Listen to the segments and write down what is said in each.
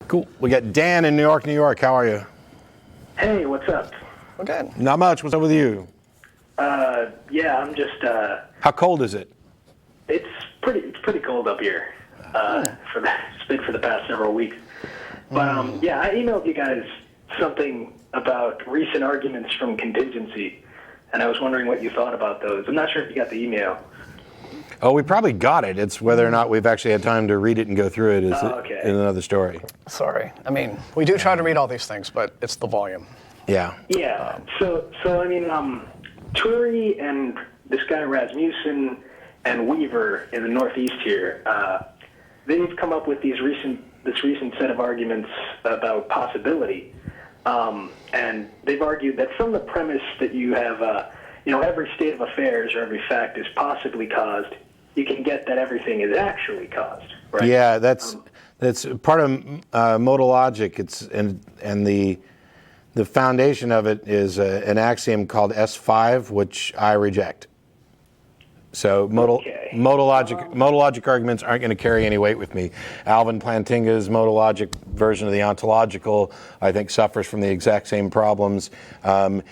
Cool. We got Dan in New York, New York. How are you? Hey, what's up? Okay. Not much. What's up with you? Yeah, I'm just. How cold is it? It's pretty cold up here. It's been for the past several weeks. But yeah, I emailed you guys something about recent arguments from Contingency, and I was wondering what you thought about those. I'm not sure if you got the email. Oh, we probably got it. It's whether or not we've actually had time to read it and go through it is another story. Sorry. I mean, we do try to read all these things, but it's the volume. Yeah. Yeah. So I mean, Turi and this guy Rasmussen and Weaver in the Northeast here, they've come up with this recent set of arguments about possibility, and they've argued that from the premise that you have, every state of affairs or every fact is possibly caused, you can get that everything is actually caused. Right? Yeah, that's part of modal logic. It's and the foundation of it is an axiom called S5, which I reject. So modal logic arguments aren't going to carry any weight with me. Alvin Plantinga's modal logic version of the ontological, I think, suffers from the exact same problems. And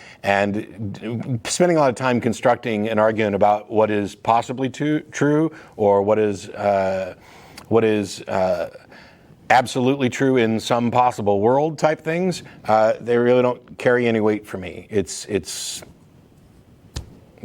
spending a lot of time constructing an argument about what is possibly true or what is absolutely true in some possible world type things, they really don't carry any weight for me.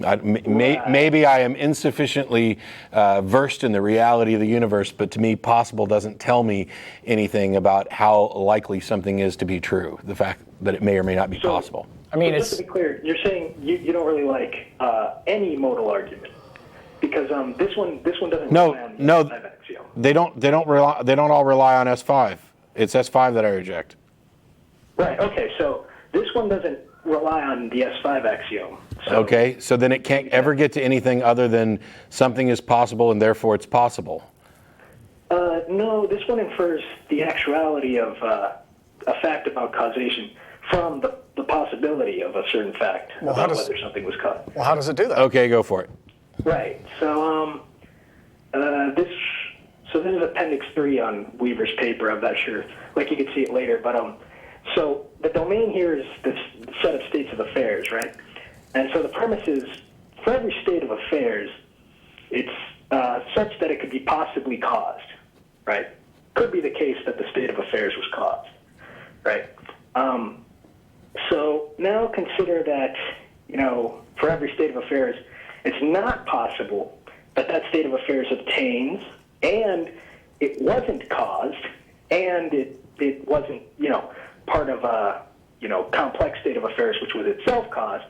Maybe I am insufficiently versed in the reality of the universe, but to me, possible doesn't tell me anything about how likely something is to be true, the fact that it may or may not be possible. I mean, just to be clear, you're saying you don't really like any modal argument, because this one doesn't rely on the S5 axiom. They don't all rely on S5. It's S5 that I reject. Right, okay, so this one doesn't rely on the S5 axiom. Okay, so then it can't ever get to anything other than something is possible and therefore it's possible. No, this one infers the actuality of a fact about causation from the possibility of a certain fact about whether something was caused. Well, how does it do that? Okay, go for it. Right. So this is Appendix 3 on Weaver's paper. I'm not sure. Like, you can see it later, but so the domain here is this set of states of affairs, right? And so the premise is, for every state of affairs, it's such that it could be possibly caused, right? Could be the case that the state of affairs was caused, right? So now consider that, for every state of affairs, it's not possible that that state of affairs obtains, and it wasn't caused, and it wasn't, part of a, complex state of affairs which was itself caused,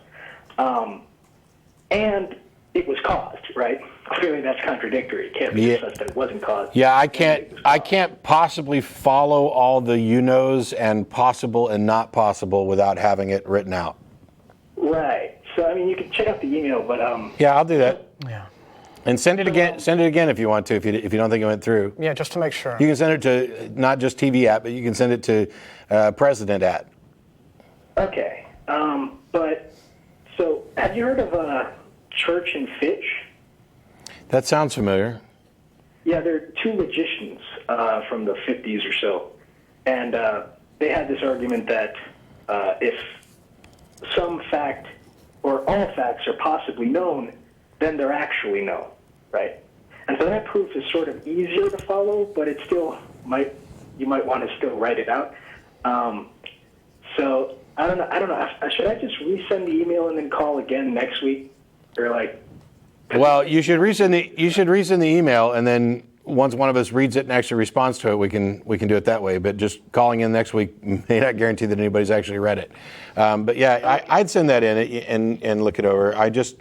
and it was caused, right? Clearly that's contradictory. It can't be such that it wasn't caused. Yeah, I can't possibly follow all the you-knows and possible and not possible without having it written out. Right. So, I mean, you can check out the email, but... Yeah, I'll do that. Yeah. And send it again if you want to, if you don't think it went through. Yeah, just to make sure. You can send it to not just TV@, but you can send it to president@. Okay. But, so, have you heard of Church and Fitch? That sounds familiar. Yeah, they're two logicians from the 50s or so. And they had this argument that if some fact or all facts are possibly known, then they're actually known, right? And so that proof is sort of easier to follow, but it still you might want to still write it out. So I don't know. Should I just resend the email and then call again next week, or like? Well, you should resend the email, and then once one of us reads it and actually responds to it, we can do it that way. But just calling in next week may not guarantee that anybody's actually read it. But yeah, I'd send that in and look it over. I just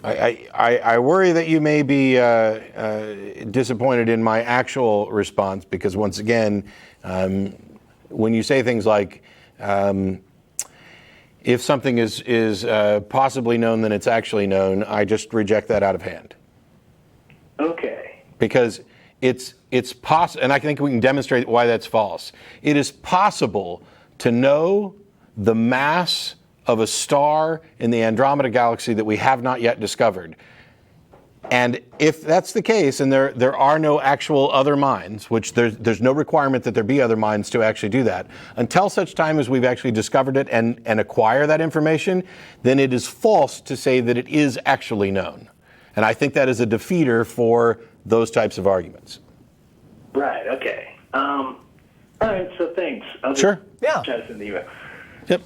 I worry that you may be disappointed in my actual response, because once again, when you say things like, if something is possibly known, then it's actually known, I just reject that out of hand. Okay. Because it's possible, and I think we can demonstrate why that's false. It is possible to know the mass of a star in the Andromeda galaxy that we have not yet discovered. And if that's the case, and there are no actual other minds, which there's no requirement that there be other minds to actually do that, until such time as we've actually discovered it and acquire that information, then it is false to say that it is actually known. And I think that is a defeater for those types of arguments. Right, okay. All right, so thanks. I'll Sure. Yeah. Try to send the email. Yep.